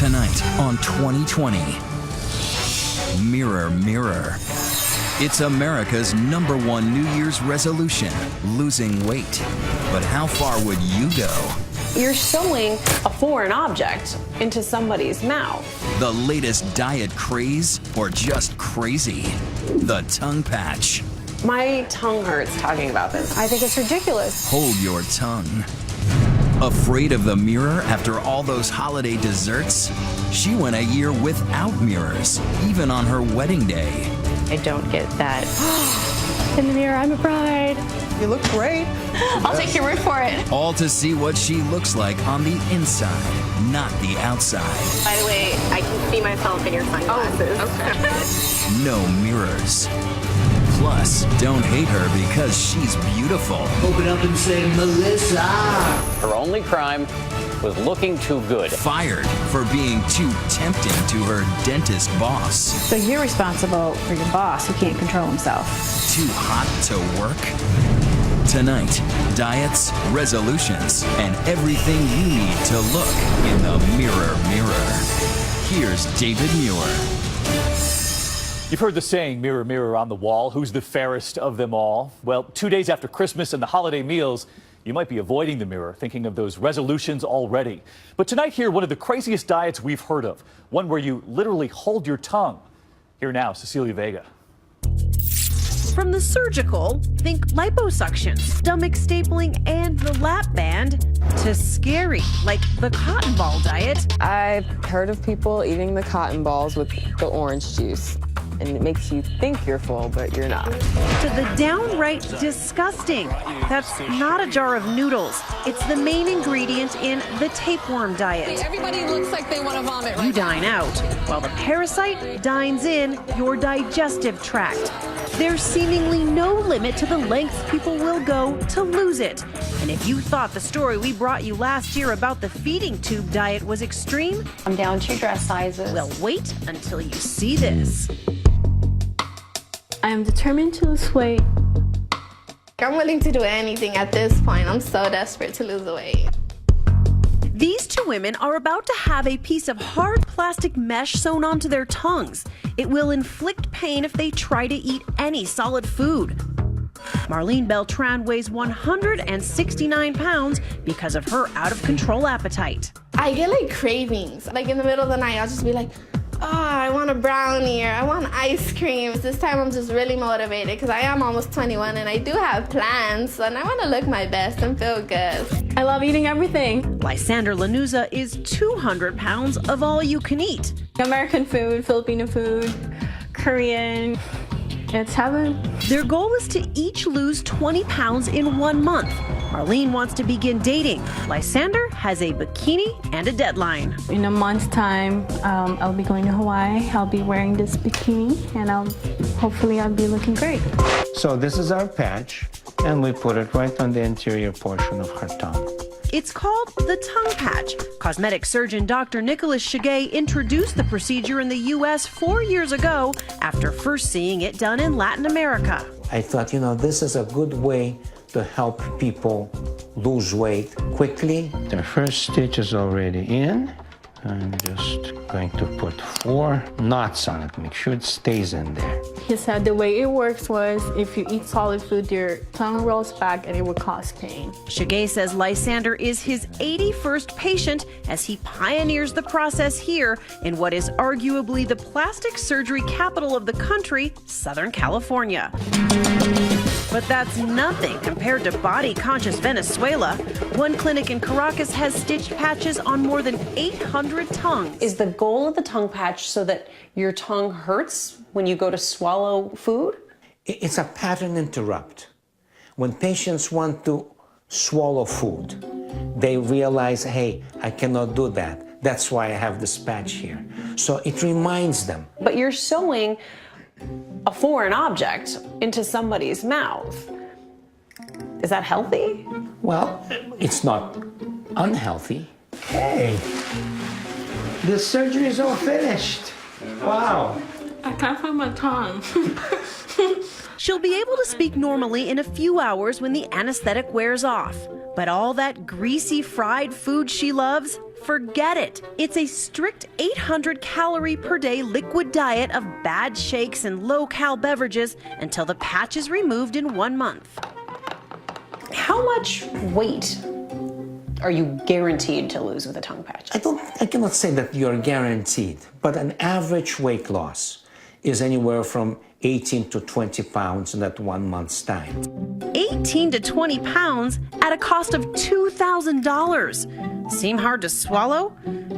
Tonight on 2020. Mirror, mirror. It's America's #1 New Year's resolution, losing weight. But how far would you go? You're sewing a foreign object into somebody's mouth. The latest diet craze or just crazy? The tongue patch. My tongue hurts talking about this. I think it's ridiculous. Hold your tongue. Afraid of the mirror after all those holiday desserts? She went a year without mirrors, even on her wedding day. I don't get that. In the mirror, I'm a bride. You look great. I'll take your word for it. All to see what she looks like on the inside, not the outside. By the way, I can see myself in your sunglasses. Oh, okay. No mirrors. Plus, don't hate her because she's beautiful. Open up and say, Melissa. Her only crime was looking too good. Fired for being too tempting to her dentist boss. So you're responsible for your boss who can't control himself. Too hot to work? Tonight, diets, resolutions, and everything you need to look in the mirror, mirror. Here's David Muir. You've heard the saying, mirror, mirror on the wall, who's the fairest of them all? Well, 2 days after Christmas and the holiday meals, you might be avoiding the mirror, thinking of those resolutions already. But tonight here, one of the craziest diets we've heard of, one where you literally hold your tongue. Here now, Cecilia Vega. From the surgical, think liposuction, stomach stapling, and the lap band, to scary, like the cotton ball diet. I've heard of people eating the cotton balls with the orange juice, and it makes you think you're full, but you're not. To the downright disgusting. That's not a jar of noodles. It's the main ingredient in the tapeworm diet. Everybody looks like they want to vomit right You dine out, while the parasite dines in your digestive tract. There's seemingly no limit to the lengths people will go to lose it. And if you thought the story we brought you last year about the feeding tube diet was extreme, I'm down 2 dress sizes. well, wait until you see this. I am determined to lose weight. I'm willing to do anything at this point. I'm so desperate to lose the weight. These 2 women are about to have a piece of hard plastic mesh sewn onto their tongues. It will inflict pain if they try to eat any solid food. Marlene Beltran weighs 169 pounds because of her out-of-control appetite. I get like cravings. Like in the middle of the night, I'll just be like, oh, I want a brownie or I want ice cream. This time I'm just really motivated because I am almost 21 and I do have plans and I want to look my best and feel good. I love eating everything. Lysander Lanuza is 200 pounds of all you can eat. American food, Filipino food, Korean. It's heaven. Their goal is to each lose 20 pounds in 1 month. Marlene wants to begin dating. Lysander has a bikini and a deadline. In a month's time, I'll be going to Hawaii. I'll be wearing this bikini and hopefully I'll be looking great. So this is our patch and we put it right on the interior portion of her tongue. It's called the tongue patch. Cosmetic surgeon Dr. Nicholas Shigay introduced the procedure in the U.S. 4 years ago after first seeing it done in Latin America. I thought, this is a good way to help people lose weight quickly. The first stitch is already in. I'm just going to put 4 knots on it. Make sure it stays in there. He said the way it works was if you eat solid food, your tongue rolls back and it will cause pain. Shigay says Lysander is his 81st patient as he pioneers the process here in what is arguably the plastic surgery capital of the country, Southern California. But that's nothing compared to body-conscious Venezuela. One clinic in Caracas has stitched patches on more than 800 tongues. Is the goal of the tongue patch so that your tongue hurts when you go to swallow food? It's a pattern interrupt. When patients want to swallow food, they realize, hey, I cannot do that. That's why I have this patch here. So it reminds them. But you're sewing a foreign object into somebody's mouth. Is that healthy? Well, it's not unhealthy. Hey, the surgery is all finished. Wow. I can't find my tongue. She'll be able to speak normally in a few hours when the anesthetic wears off. But all that greasy fried food she loves Forget it. It's a strict 800 calorie per day liquid diet of bad shakes and low-cal beverages until the patch is removed in 1 month. How much weight are you guaranteed to lose with a tongue patch? I cannot say that you're guaranteed, but an average weight loss is anywhere from 18 to 20 pounds in that 1 month's time. 18 to 20 pounds at a cost of $2,000. Seem hard to swallow?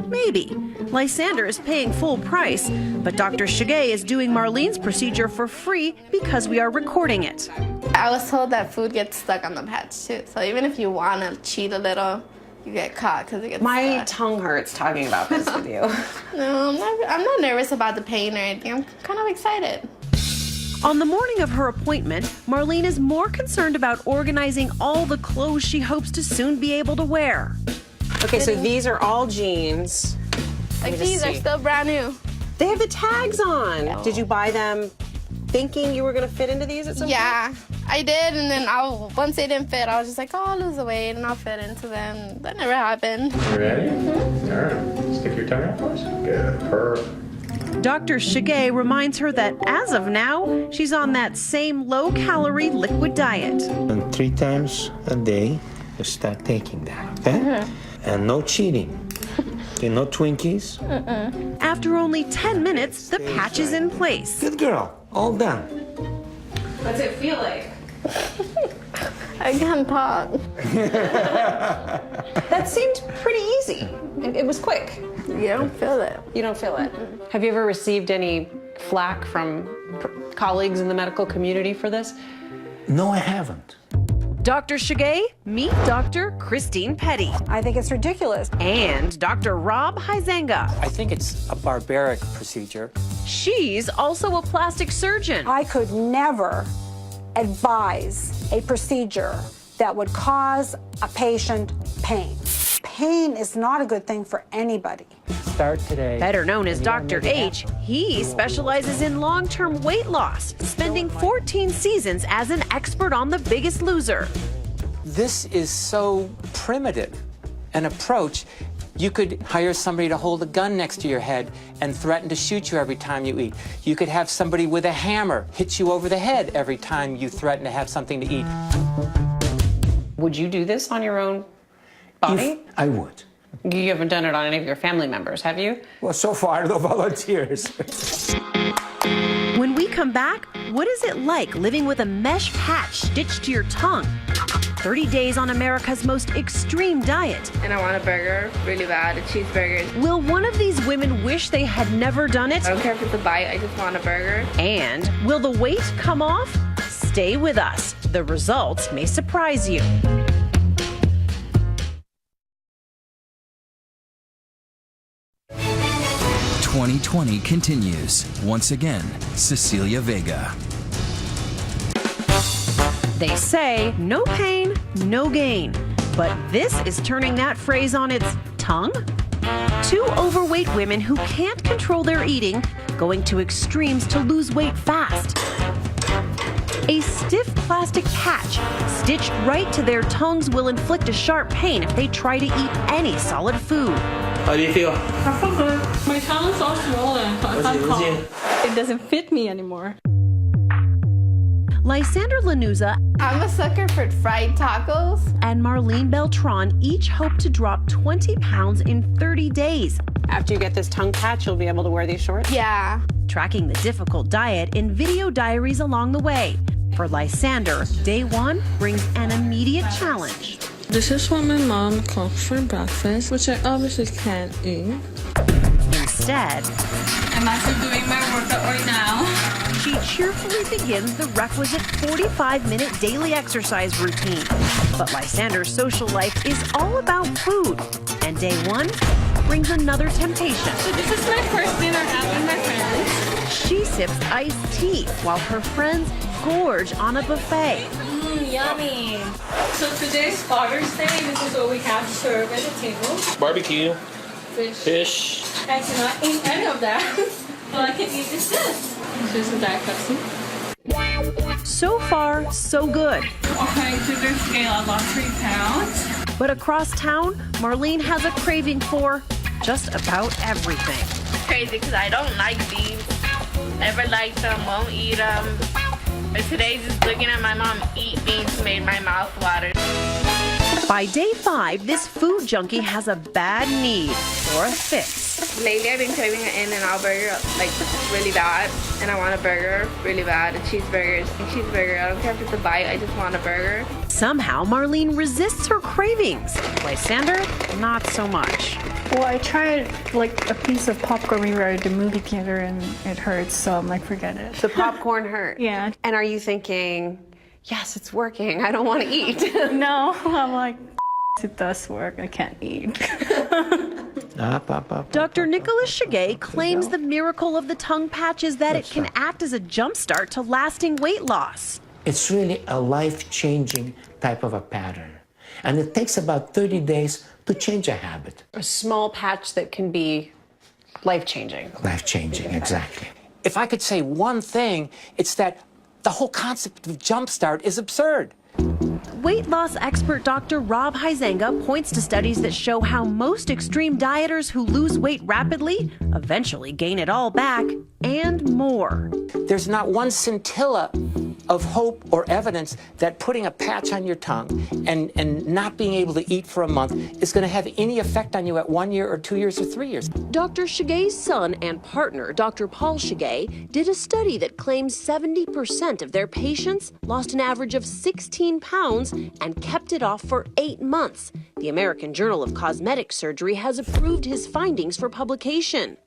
Maybe. Lysander is paying full price, but Dr. Shige is doing Marlene's procedure for free because we are recording it. I was told that food gets stuck on the patch too, so even if you want to cheat a little, you get caught because it gets My stuck. tongue hurts talking about this with you. No, I'm not nervous about the pain or anything. I'm kind of excited. On the morning of her appointment, Marlene is more concerned about organizing all the clothes she hopes to soon be able to wear. Okay, so these are all jeans. Like these are still brand new. They have the tags on. Did you buy them thinking you were going to fit into these at some point? Yeah, I did, and then once they didn't fit, I was just like, oh, I'll lose the weight and I'll fit into them. That never happened. You ready? All right. Stick your tongue out for us. Good. Perfect. Dr. Shige reminds her that as of now, she's on that same low-calorie liquid diet. And 3 times a day, you start taking that, okay? And no cheating. Okay, no Twinkies. After only 10 minutes, the patch is in place. Good girl. All done. What's it feel like? I can't talk. That seemed pretty easy. It was quick. You don't feel it. You don't feel it. Have you ever received any flack from colleagues in the medical community for this? No, I haven't. Dr. Shige, meet Dr. Christine Petty. I think it's ridiculous. And Dr. Rob Huizenga. I think it's a barbaric procedure. She's also a plastic surgeon. I could never advise a procedure that would cause a patient pain. Pain is not a good thing for anybody. Start today. Better known as Dr. H, he specializes in long-term weight loss, spending 14 seasons as an expert on The Biggest Loser. This is so primitive an approach. You could hire somebody to hold a gun next to your head and threaten to shoot you every time you eat. You could have somebody with a hammer hit you over the head every time you threaten to have something to eat. Would you do this on your own body? I would. You haven't done it on any of your family members, have you? Well, so far, no volunteers. When we come back, what is it like living with a mesh patch stitched to your tongue? 30 days on America's most extreme diet. And I want a burger really bad, a cheeseburger. Will one of these women wish they had never done it? I don't care if it's a bite, I just want a burger. And will the weight come off? Stay with us. The results may surprise you. '20 continues. Once again, Cecilia Vega. They say no pain, no gain. But this is turning that phrase on its tongue. 2 overweight women who can't control their eating, going to extremes to lose weight fast. A stiff plastic patch stitched right to their tongues will inflict a sharp pain if they try to eat any solid food. How do you feel? I feel good. My tongue is so swollen. I can't talk. It doesn't fit me anymore. Lysander Lanuza I'm a sucker for fried tacos. and Marlene Beltran each hope to drop 20 pounds in 30 days. After you get this tongue patch, you'll be able to wear these shorts? Yeah. Tracking the difficult diet in video diaries along the way. For Lysander, day 1 brings an immediate challenge. This is what my mom cooked for breakfast, which I obviously can't eat. Instead, I'm actually doing my workout right now. she cheerfully begins the requisite 45-minute daily exercise routine. But Lysander's social life is all about food. And day 1 brings another temptation. So this is my first dinner out with my friends. She sips iced tea while her friends gorge on a buffet. Yummy. So today's Father's Day. This is what we have served at the table. Barbecue. Fish. I cannot eat any of that. All I can eat is this. This is some Diet Pepsi. So far, so good. Okay, sugar scale, I lost 3 pounds. But across town, Marlene has a craving for just about everything. It's crazy because I don't like beans. Never liked them, won't eat them. But today, just looking at my mom eat beans made my mouth water. By day 5, this food junkie has a bad need for a fix. Lately, I've been craving an In-N-Out burger, like, really bad. And I want a burger really bad, a cheeseburger. I don't care if it's a bite, I just want a burger. Somehow, Marlene resists her cravings. Lysander, not so much. Well, I tried like a piece of popcorn when we were at the movie theater and it hurts, so I'm like, forget it. The popcorn hurt. Yeah. And are you thinking, yes, it's working, I don't want to eat? No, I'm like, it does work, I can't eat. Dr. Nicholas Shigay claims the miracle of the tongue patch is that it can act as a jumpstart to lasting weight loss. It's really a life-changing type of a pattern. And it takes about 30 days to change a habit. A small patch that can be life-changing. Life-changing, exactly. If I could say one thing, it's that the whole concept of jumpstart is absurd. Weight loss expert Dr. Rob Huizenga points to studies that show how most extreme dieters who lose weight rapidly eventually gain it all back and more. There's not one scintilla of hope or evidence that putting a patch on your tongue and not being able to eat for a month is going to have any effect on you at 1 year or 2 years or 3 years. Dr. Shigay's son and partner, Dr. Paul Shigay, did a study that claims 70% of their patients lost an average of 16 pounds and kept it off for 8 months. The American Journal of Cosmetic Surgery has approved his findings for publication.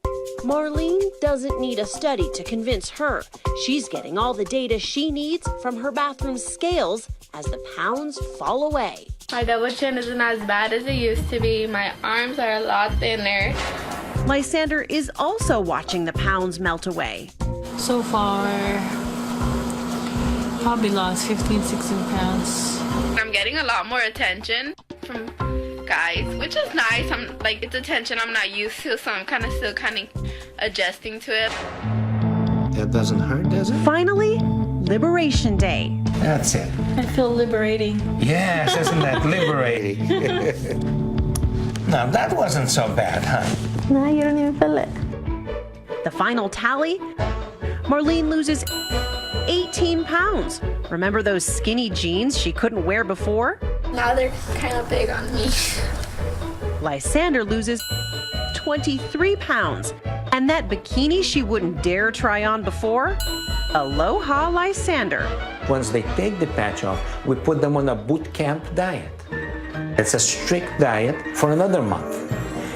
Marlene doesn't need a study to convince her. She's getting all the data she needs from her bathroom scales as the pounds fall away. My double chin isn't as bad as it used to be. My arms are a lot thinner. Lysander is also watching the pounds melt away. So far, probably lost 15, 16 pounds. I'm getting a lot more attention from guys, which is nice. I'm like, it's attention I'm not used to, so I'm still adjusting to it. That doesn't hurt, does it? Finally, Liberation Day. That's it. I feel liberating. Yes, isn't that liberating? Now, that wasn't so bad, huh? No, you don't even feel it. The final tally, Marlene loses 18 pounds. Remember those skinny jeans she couldn't wear before? Now they're kind of big on me. Lysander loses 23 pounds. And that bikini she wouldn't dare try on before? Aloha, Lysander. Once they take the patch off, we put them on a boot camp diet. It's a strict diet for another month.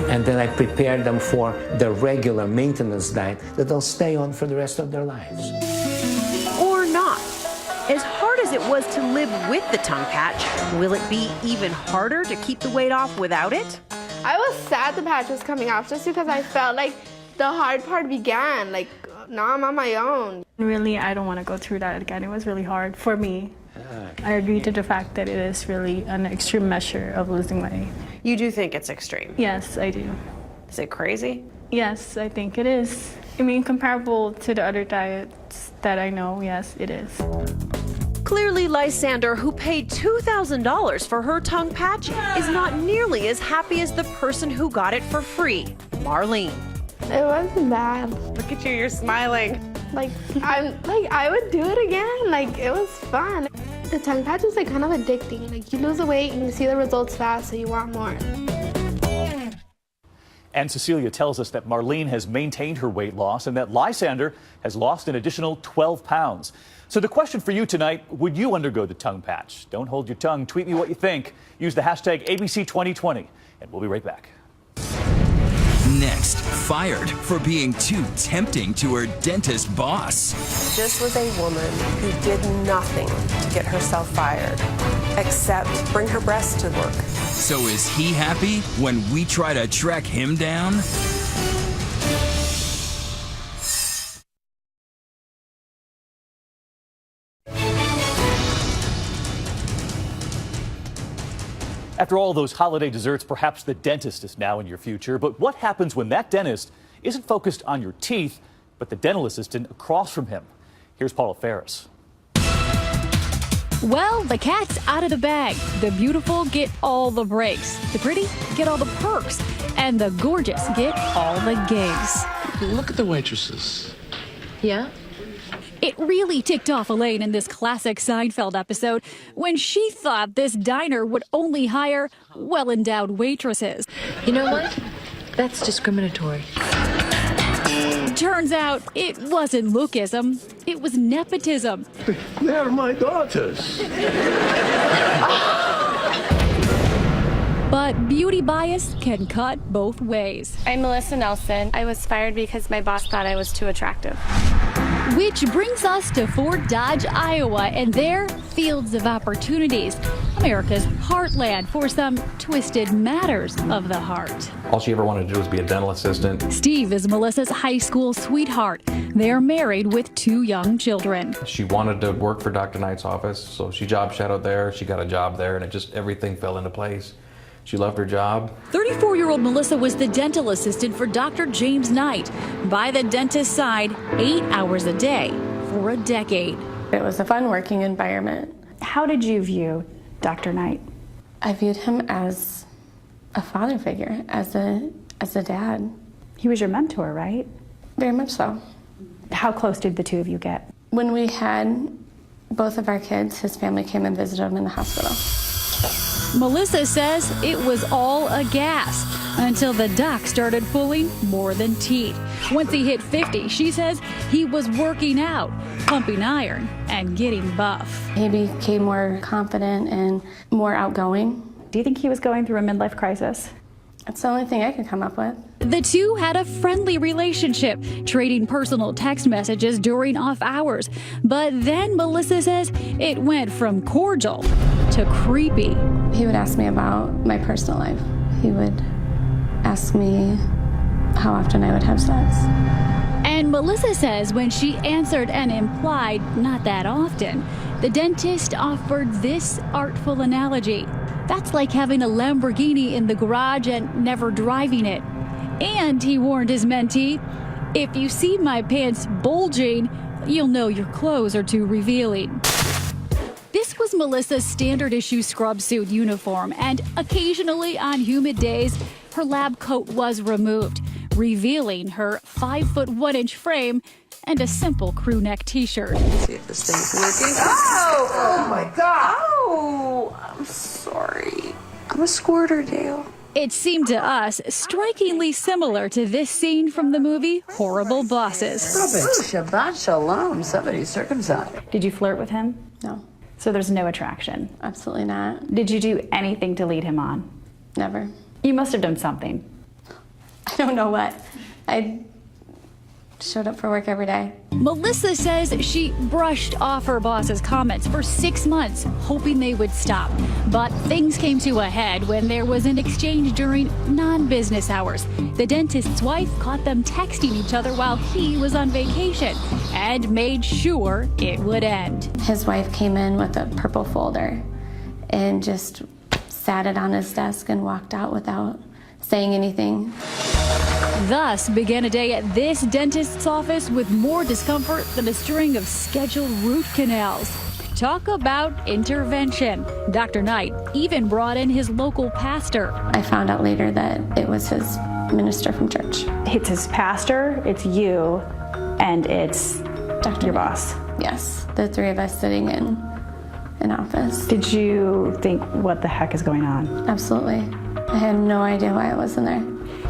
And then I prepare them for the regular maintenance diet that they'll stay on for the rest of their lives. Or not. As hard as it was to live with the tongue patch, will it be even harder to keep the weight off without it? I was sad the patch was coming off just because I felt like the hard part began. Like, now I'm on my own. Really, I don't want to go through that again. It was really hard for me. I agree to the fact that it is really an extreme measure of losing weight. You do think it's extreme? Yes, I do. Is it crazy? Yes, I think it is. I mean, comparable to the other diets that I know, yes, it is. Clearly, Lysander, who paid $2,000 for her tongue patch, is not nearly as happy as the person who got it for free, Marlene. It wasn't bad. Look at you, you're smiling. I would do it again. Like, it was fun. The tongue patch is kind of addicting. Like, you lose the weight and you see the results fast, so you want more. And Cecilia tells us that Marlene has maintained her weight loss and that Lysander has lost an additional 12 pounds. So the question for you tonight, would you undergo the tongue patch? Don't hold your tongue. Tweet me what you think. Use the hashtag ABC2020, and we'll be right back. Next, fired for being too tempting to her dentist boss. This was a woman who did nothing to get herself fired, except bring her breasts to work. So is he happy when we try to track him down? After all those holiday desserts, perhaps the dentist is now in your future. But what happens when that dentist isn't focused on your teeth, but the dental assistant across from him? Here's Paula Ferris. Well, the cat's out of the bag. The beautiful get all the breaks. The pretty get all the perks. And the gorgeous get all the gigs. Look at the waitresses. Yeah? It really ticked off Elaine in this classic Seinfeld episode when she thought this diner would only hire well-endowed waitresses. You know what? That's discriminatory. Turns out it wasn't lookism, it was nepotism. They're my daughters. But beauty bias can cut both ways. I'm Melissa Nelson. I was fired because my boss thought I was too attractive. Which brings us to Fort Dodge, Iowa, and their Fields of Opportunities, America's heartland for some twisted matters of the heart. All she ever wanted to do was be a dental assistant. Steve is Melissa's high school sweetheart. They're married with 2 young children. She wanted to work for Dr. Knight's office, so she job shadowed there. She got a job there, and everything fell into place. She loved her job. 34-year-old Melissa was the dental assistant for Dr. James Knight. By the dentist's side, 8 hours a day for a decade. It was a fun working environment. How did you view Dr. Knight? I viewed him as a father figure, as a dad. He was your mentor, right? Very much so. How close did the two of you get? When we had both of our kids, his family came and visited him in the hospital. Melissa says it was all a gas until the doc started pulling more than teeth. Once he hit 50, she says he was working out, pumping iron, and getting buff. He became more confident and more outgoing. Do you think he was going through a midlife crisis? That's the only thing I could come up with. The two had a friendly relationship, trading personal text messages during off hours. But then Melissa says it went from cordial to creepy. He would ask me about my personal life. He would ask me how often I would have sex. And Melissa says when she answered and implied not that often, the dentist offered this artful analogy. That's like having a Lamborghini in the garage and never driving it. And he warned his mentee, if you see my pants bulging, you'll know your clothes are too revealing. This was Melissa's standard issue scrub suit uniform, and occasionally on humid days, her lab coat was removed, revealing her 5'1" frame and a simple crew neck t-shirt. See if this thing's working. Oh my God. Oh, I'm sorry. I'm a squirter, Dale. It seemed to us strikingly similar to this scene from the movie Horrible Bosses. Ooh, Shabbat Shalom. Somebody's circumcised. Did you flirt with him? No. So there's no attraction? Absolutely not. Did you do anything to lead him on? Never. You must have done something. I don't know what. I showed up for work every day. Melissa says she brushed off her boss's comments for 6 months, hoping they would stop. But things came to a head when there was an exchange during non-business hours. The dentist's wife caught them texting each other while he was on vacation and made sure it would end. His wife came in with a purple folder and just sat it on his desk and walked out without saying anything. Thus began a day at this dentist's office with more discomfort than a string of scheduled root canals. Talk about intervention. Dr. Knight even brought in his local pastor. I found out later that it was his minister from church. It's his pastor, it's you, and it's Dr. your boss. Yes, the three of us sitting in an office. Did you think, what the heck is going on? Absolutely. I had no idea why I was in there.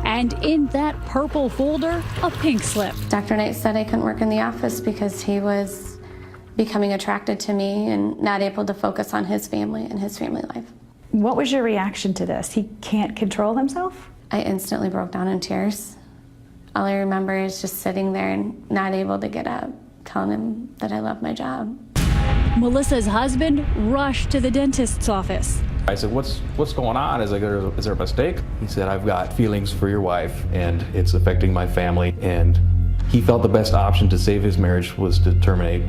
And in that purple folder, a pink slip. Dr. Knight said I couldn't work in the office because he was becoming attracted to me and not able to focus on his family and his family life. What was your reaction to this? He can't control himself? I instantly broke down in tears. All I remember is just sitting there and not able to get up, telling him that I love my job. Melissa's husband rushed to the dentist's office. I said, what's going on? Is there a mistake? He said, I've got feelings for your wife and it's affecting my family. And he felt the best option to save his marriage was to terminate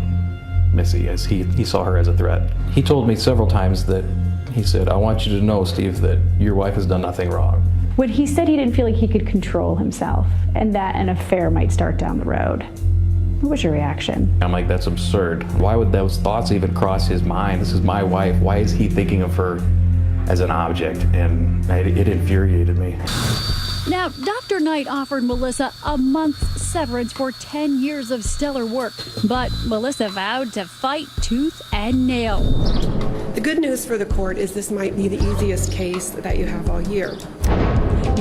Missy, as he saw her as a threat. He told me several times that, he said, I want you to know, Steve, that your wife has done nothing wrong. When he said he didn't feel like he could control himself and that an affair might start down the road, What was your reaction? I'm like, that's absurd. Why would those thoughts even cross his mind? This is my wife. Why is he thinking of her as an object? And it infuriated me. Now, Dr. Knight offered Melissa a month's severance for 10 years of stellar work, but Melissa vowed to fight tooth and nail. The good news for the court is this might be the easiest case that you have all year.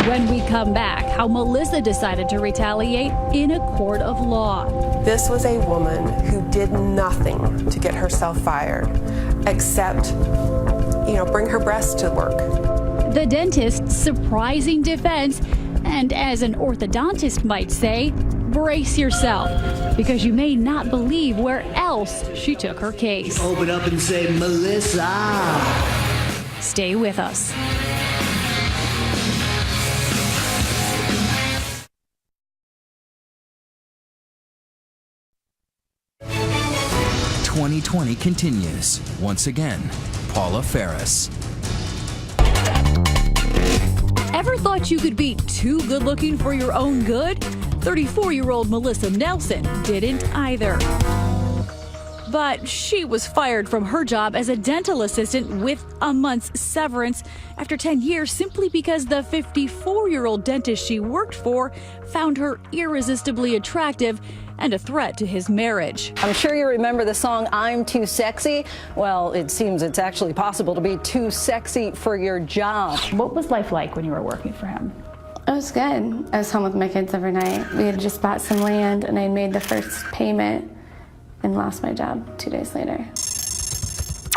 When we come back, how Melissa decided to retaliate in a court of law. This was a woman who did nothing to get herself fired except, bring her breasts to work. The dentist's surprising defense, and as an orthodontist might say, brace yourself, because you may not believe where else she took her case. Open up and say, Melissa. Stay with us. "2020 continues. Once again, Paula Faris. Ever thought you could be too good looking for your own good? 34-year-old Melissa Nelson didn't either. But she was fired from her job as a dental assistant with a month's severance after 10 years simply because the 54-year-old dentist she worked for found her irresistibly attractive and a threat to his marriage. I'm sure you remember the song I'm Too Sexy. Well, it seems it's actually possible to be too sexy for your job. What was life like when you were working for him? It was good. I was home with my kids every night. We had just bought some land and I made the first payment and lost my job 2 days later.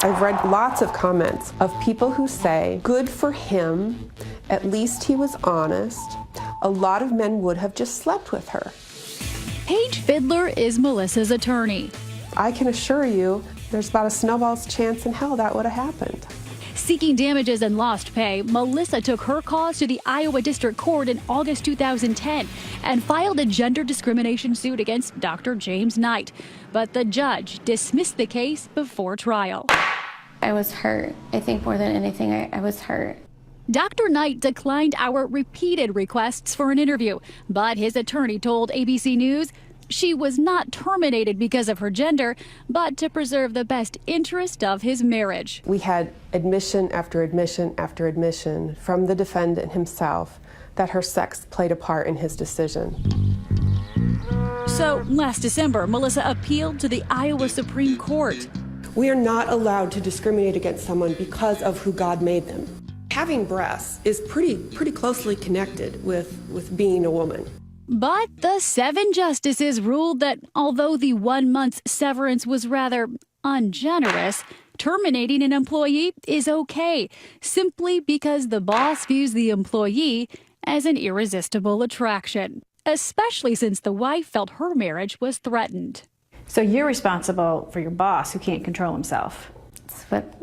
I've read lots of comments of people who say, good for him, at least he was honest. A lot of men would have just slept with her. Paige Fiddler is Melissa's attorney. I can assure you, there's about a snowball's chance in hell that would have happened. Seeking damages and lost pay, Melissa took her cause to the Iowa District Court in August 2010 and filed a gender discrimination suit against Dr. James Knight. But the judge dismissed the case before trial. I was hurt. I think more than anything, I was hurt. Dr. Knight declined our repeated requests for an interview, but his attorney told ABC News she was not terminated because of her gender, but to preserve the best interest of his marriage. We had admission after admission after admission from the defendant himself that her sex played a part in his decision. So last December, Melissa appealed to the Iowa Supreme Court. We are not allowed to discriminate against someone because of who God made them. Having breasts is pretty closely connected with being a woman. But the 7 justices ruled that although the 1 month's severance was rather ungenerous, terminating an employee is okay, simply because the boss views the employee as an irresistible attraction, especially since the wife felt her marriage was threatened. So you're responsible for your boss who can't control himself. It's what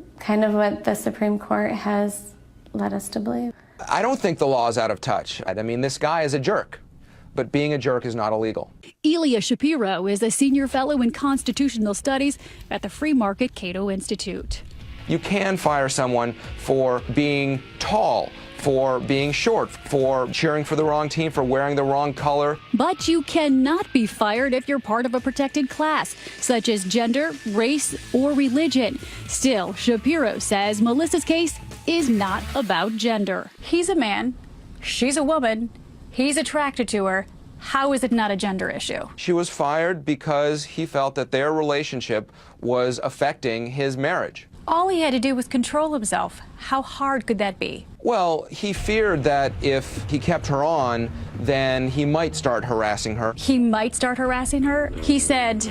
the Supreme Court has led us to believe. I don't think the law is out of touch. I mean, this guy is a jerk, but being a jerk is not illegal. Elia Shapiro is a senior fellow in constitutional studies at the Free Market Cato Institute. You can fire someone for being tall, for being short, for cheering for the wrong team, for wearing the wrong color. But you cannot be fired if you're part of a protected class, such as gender, race, or religion. Still, Shapiro says Melissa's case is not about gender. He's a man, she's a woman, he's attracted to her. How is it not a gender issue? She was fired because he felt that their relationship was affecting his marriage. All he had to do was control himself. How hard could that be? Well, he feared that if he kept her on, then he might start harassing her. He might start harassing her? He said,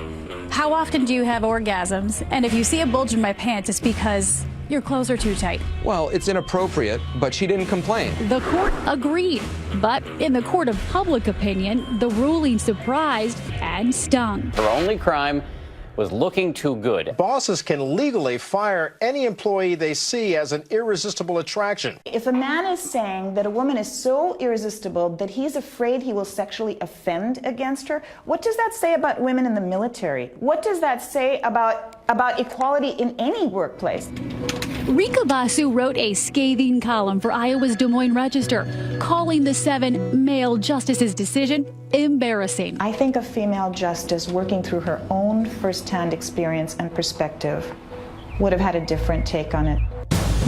how often do you have orgasms? And if you see a bulge in my pants, it's because your clothes are too tight. Well, it's inappropriate, but she didn't complain. The court agreed, but in the court of public opinion, the ruling surprised and stung. Her only crime was looking too good. Bosses can legally fire any employee they see as an irresistible attraction. If a man is saying that a woman is so irresistible that he's afraid he will sexually offend against her, what does that say about women in the military? What does that say about about equality in any workplace. Rika Basu wrote a scathing column for Iowa's Des Moines Register, calling the 7 male justices' decision embarrassing. I think a female justice working through her own firsthand experience and perspective would have had a different take on it.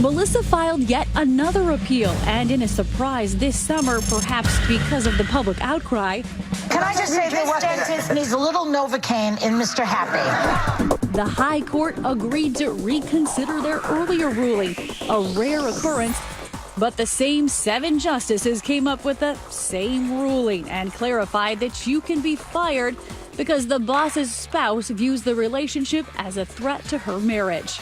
Melissa filed yet another appeal, and in a surprise this summer, perhaps because of the public outcry, can I just say this dentist needs a little Novocaine in Mr. Happy? The High Court agreed to reconsider their earlier ruling, a rare occurrence. But the same 7 justices came up with the same ruling and clarified that you can be fired because the boss's spouse views the relationship as a threat to her marriage.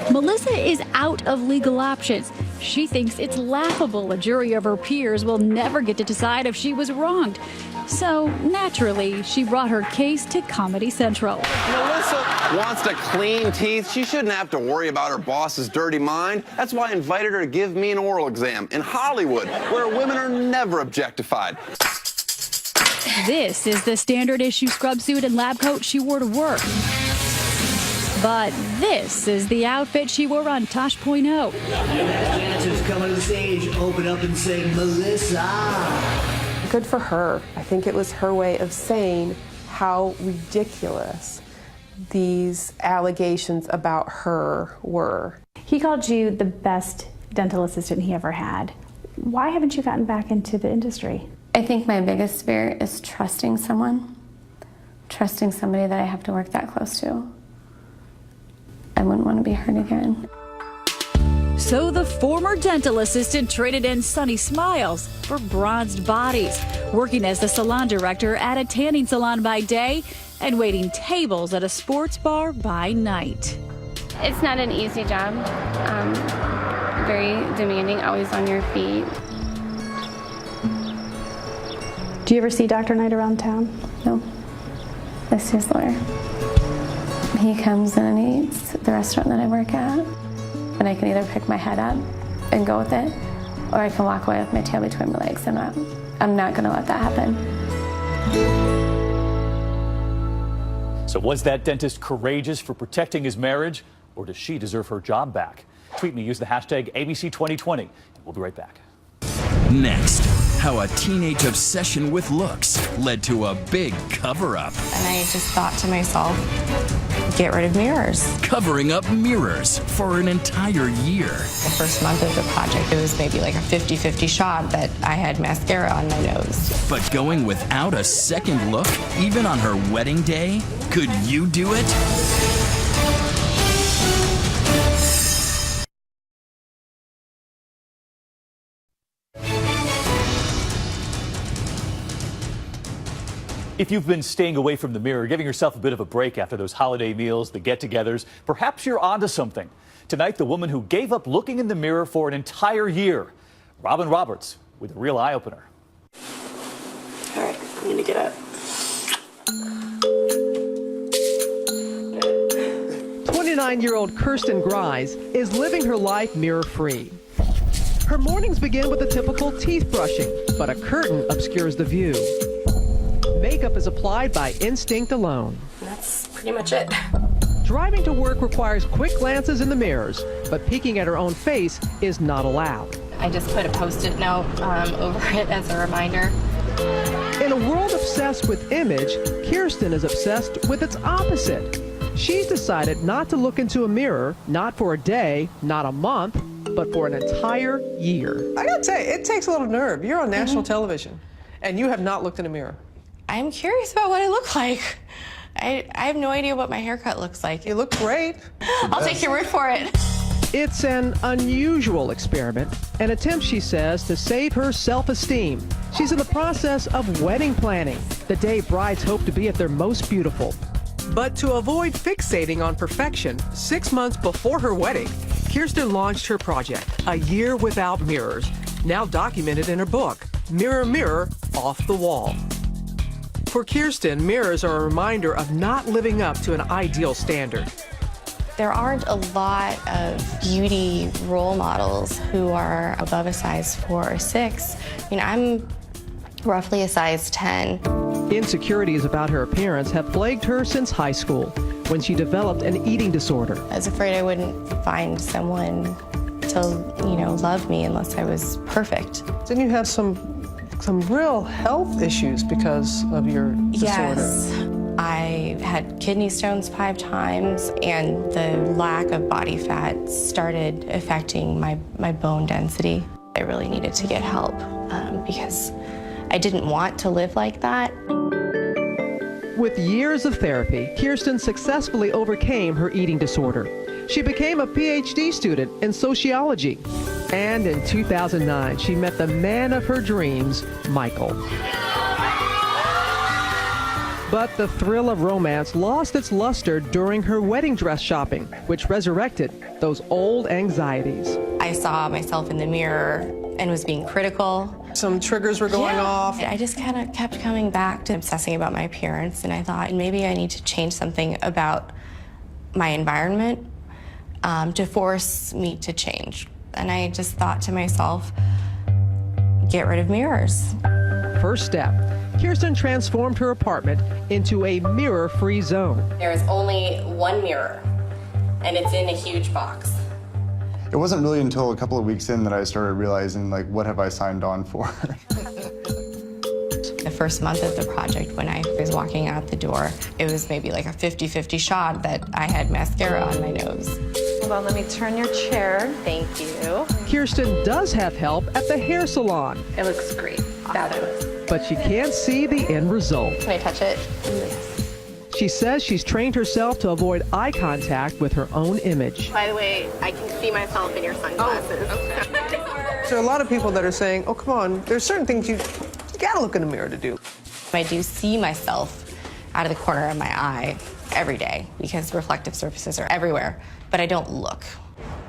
Melissa is out of legal options. She thinks it's laughable a jury of her peers will never get to decide if she was wronged. So, naturally, she brought her case to Comedy Central. Melissa wants to clean teeth. She shouldn't have to worry about her boss's dirty mind. That's why I invited her to give me an oral exam in Hollywood, where women are never objectified. This is the standard issue scrub suit and lab coat she wore to work. But this is the outfit she wore on Tosh.0. Dancers come on the stage, open up and say, Melissa. Good for her. I think it was her way of saying how ridiculous these allegations about her were. He called you the best dental assistant he ever had. Why haven't you gotten back into the industry? I think my biggest fear is trusting someone, trusting somebody that I have to work that close to. I wouldn't want to be hurt again. So the former dental assistant traded in sunny smiles for bronzed bodies, working as the salon director at a tanning salon by day and waiting tables at a sports bar by night. It's not an easy job. Very demanding, always on your feet. Do you ever see Dr. Knight around town? No. This is lawyer. He comes in and eats at the restaurant that I work at. And I can either pick my head up and go with it, or I can walk away with my tail between my legs. I'm not going to let that happen. So was that dentist courageous for protecting his marriage, or does she deserve her job back? Tweet me, use the hashtag ABC2020. We'll be right back. Next, how a teenage obsession with looks led to a big cover-up. And I just thought to myself, get rid of mirrors. Covering up mirrors for an entire year. The first month of the project, it was maybe like a 50-50 shot that I had mascara on my nose. But going without a second look, even on her wedding day, could you do it? If you've been staying away from the mirror, giving yourself a bit of a break after those holiday meals, the get-togethers, perhaps you're onto something. Tonight, the woman who gave up looking in the mirror for an entire year, Robin Roberts, with a real eye-opener. All right, I'm gonna get up. 29-year-old Kirsten Grise is living her life mirror-free. Her mornings begin with a typical teeth brushing, but a curtain obscures the view. Makeup is applied by instinct alone. That's pretty much it. Driving to work requires quick glances in the mirrors, but peeking at her own face is not allowed. I just put a Post-it note over it as a reminder. In a world obsessed with image, Kirsten is obsessed with its opposite. She's decided not to look into a mirror, not for a day, not a month, but for an entire year. I gotta say, it takes a little nerve. You're on national television, and you have not looked in a mirror. I'm curious about what I look like. I have no idea what my haircut looks like. You look great. I'll take your word for it. It's an unusual experiment, an attempt, she says, to save her self-esteem. She's in the process of wedding planning, the day brides hope to be at their most beautiful. But to avoid fixating on perfection, 6 months before her wedding, Kirsten launched her project, A Year Without Mirrors, now documented in her book, Mirror, Mirror, Off the Wall. For Kirsten, mirrors are a reminder of not living up to an ideal standard. There aren't a lot of beauty role models who are above a size 4 or 6. I mean, I'm roughly a size 10. Insecurities about her appearance have plagued her since high school. when she developed an eating disorder. I was afraid I wouldn't find someone to, love me unless I was perfect. Didn't you have some real health issues because of your disorder? Yes. I had kidney stones 5 times, and the lack of body fat started affecting my bone density. I really needed to get help because I didn't want to live like that. With years of therapy, Kirsten successfully overcame her eating disorder. She became a PhD student in sociology. And in 2009, she met the man of her dreams, Michael. But the thrill of romance lost its luster during her wedding dress shopping, which resurrected those old anxieties. I saw myself in the mirror and was being critical. Some triggers were going off. I just kind of kept coming back to obsessing about my appearance, and I thought maybe I need to change something about my environment to force me to change. And I just thought to myself, get rid of mirrors. First step, Kirsten transformed her apartment into a mirror-free zone. There is only one mirror, and it's in a huge box. It wasn't really until a couple of weeks in that I started realizing, like, what have I signed on for? The first month of the project, when I was walking out the door, it was maybe like a 50-50 shot that I had mascara on my nose. Hold on, let me turn your chair. Thank you. Kirsten does have help at the hair salon. It looks great. Fabulous. But she can't see the end result. Can I touch it? She says she's trained herself to avoid eye contact with her own image. By the way, I can see myself in your sunglasses. There are a lot of people that are saying, oh, come on, there's certain things you gotta look in the mirror to do. I do see myself out of the corner of my eye every day because reflective surfaces are everywhere, but I don't look.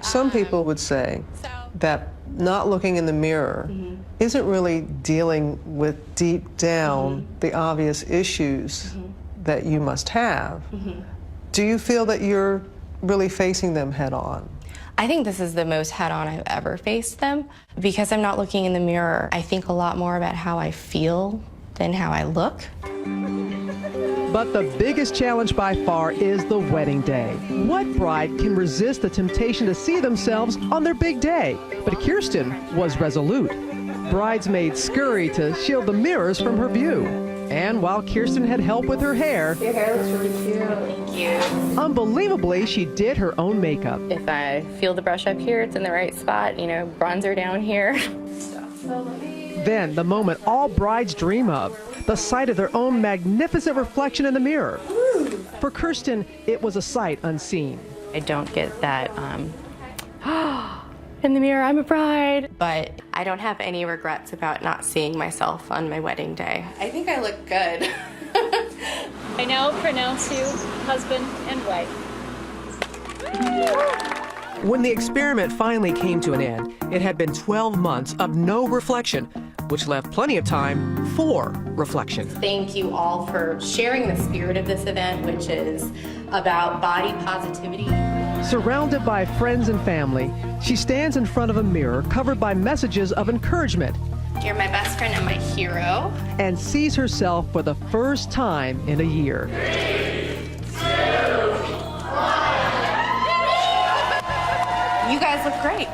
Some people would say that not looking in the mirror isn't really dealing with deep down the obvious issues that you must have. Do you feel that you're really facing them head on? I think this is the most head-on I've ever faced them. Because I'm not looking in the mirror, I think a lot more about how I feel than how I look. But the biggest challenge by far is the wedding day. What bride can resist the temptation to see themselves on their big day? But Kirsten was resolute. Bridesmaids scurried to shield the mirrors from her view. And while Kirsten had help with her hair, Your hair looks really cute. Thank you. Unbelievably, she did her own makeup. If I feel the brush up here, it's in the right spot, bronzer down here. Then the moment all brides dream of, the sight of their own magnificent reflection in the mirror. For Kirsten, it was a sight unseen. I don't get that, in the mirror, I'm a bride. But I don't have any regrets about not seeing myself on my wedding day. I think I look good. I now pronounce you husband and wife. When the experiment finally came to an end, it had been 12 months of no reflection, which left plenty of time for reflection. Thank you all for sharing the spirit of this event, which is about body positivity. Surrounded by friends and family, she stands in front of a mirror covered by messages of encouragement You're my best friend and my hero. and sees herself for the first time in a year. 3, 2, 1. You guys look great.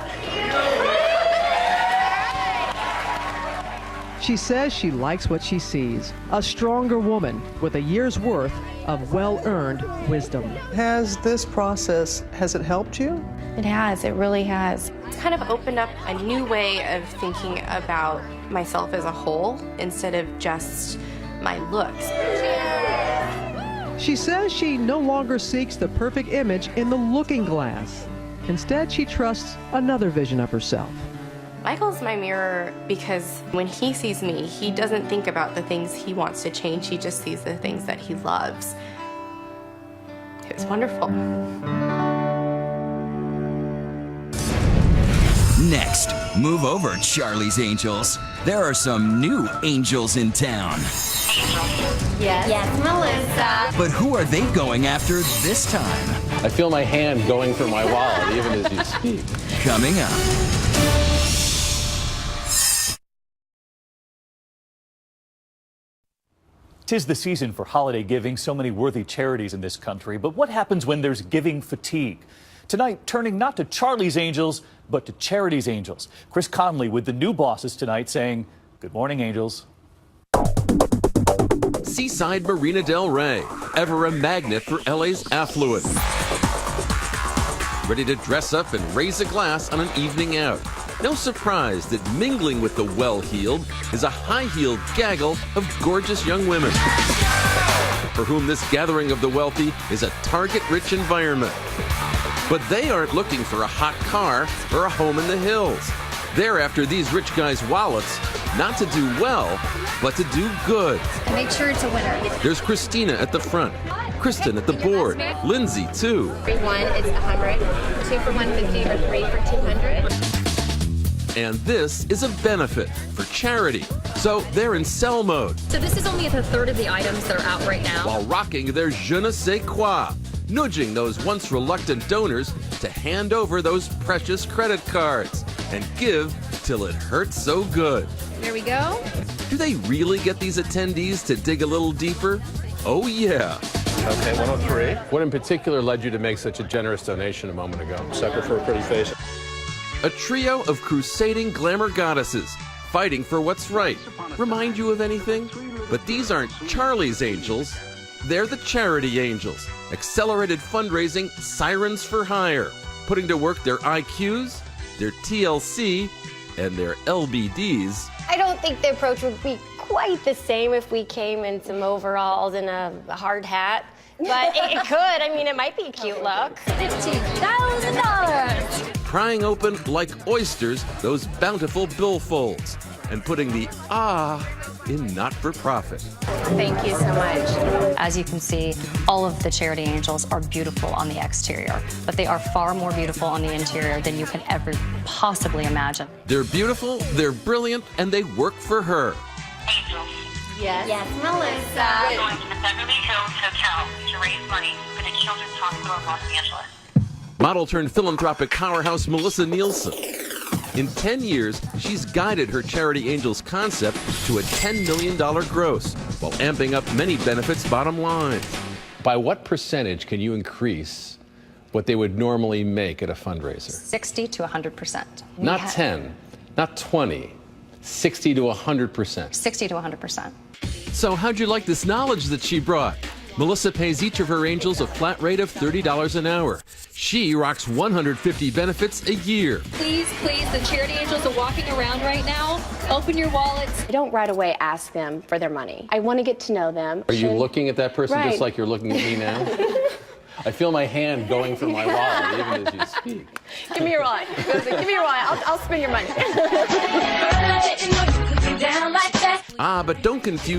She says she likes what she sees, a stronger woman with a year's worth of well-earned wisdom. Has this process, has it helped you? It has, it really has. It's kind of opened up a new way of thinking about myself as a whole instead of just my looks. She says she no longer seeks the perfect image in the looking glass. Instead, she trusts another vision of herself. Michael's my mirror because when he sees me, he doesn't think about the things he wants to change. He just sees the things that he loves. It's wonderful. Next, move over, Charlie's Angels. There are some new angels in town. Yes. Yes, Melissa. But who are they going after this time? I feel my hand going for my wallet even as you speak. Coming up. 'Tis the season for holiday giving, so many worthy charities in this country. But what happens when there's giving fatigue? Tonight, turning not to Charlie's Angels, but to Charity's Angels. Chris Conley with the new bosses tonight saying, good morning, Angels. Seaside Marina del Rey, ever a magnet for LA's affluent. Ready to dress up and raise a glass on an evening out. No surprise that mingling with the well-heeled is a high-heeled gaggle of gorgeous young women, for whom this gathering of the wealthy is a target-rich environment. But they aren't looking for a hot car or a home in the hills. They're after these rich guys' wallets, not to do well, but to do good. Make sure it's a winner. There's Christina at the front, Kristen at the board, Lindsay too. 1 is 100, 2 for 150, or 3 for 200. And this is a benefit for charity. So they're in sell mode. So this is only a third of the items that are out right now. While rocking their je ne sais quoi, nudging those once reluctant donors to hand over those precious credit cards and give till it hurts so good. There we go. Do they really get these attendees to dig a little deeper? Oh yeah. Okay, 103. What in particular led you to make such a generous donation a moment ago? Sucker for a pretty face. A trio of crusading glamour goddesses fighting for what's right. Remind you of anything? But these aren't Charlie's Angels. They're the Charity Angels. Accelerated fundraising sirens for hire, putting to work their IQs, their TLC, and their LBDs. I don't think the approach would be quite the same if we came in some overalls and a hard hat. But it could. I mean, it might be a cute look. $15,000. Prying open like oysters those bountiful billfolds and putting the in not-for-profit. Thank you so much. As you can see, all of the Charity Angels are beautiful on the exterior, but they are far more beautiful on the interior than you can ever possibly imagine. They're beautiful, they're brilliant, and they work for her. Yes. Yes, Melissa. We're going to the Beverly Hills Hotel to raise money for the Children's Hospital of Los Angeles. Model-turned-philanthropic powerhouse Melissa Nielsen. In 10 years, she's guided her Charity Angels concept to a $10 million gross, while amping up many benefits' bottom lines. By what percentage can you increase what they would normally make at a fundraiser? 60 to 100%. Not 10, not 20, 60 to 100%. 60 to 100%. So how'd you like this knowledge that she brought? Melissa pays each of her angels a flat rate of $30 an hour. She rocks 150 benefits a year. Please, the Charity Angels are walking around right now. Open your wallets. I don't right away ask them for their money. I want to get to know them. Are you looking at that person Right. just like you're looking at me now? I feel my hand going for my wallet even as you speak. Give me your wallet. Give me your wallet. I'll spend your money. But don't confuse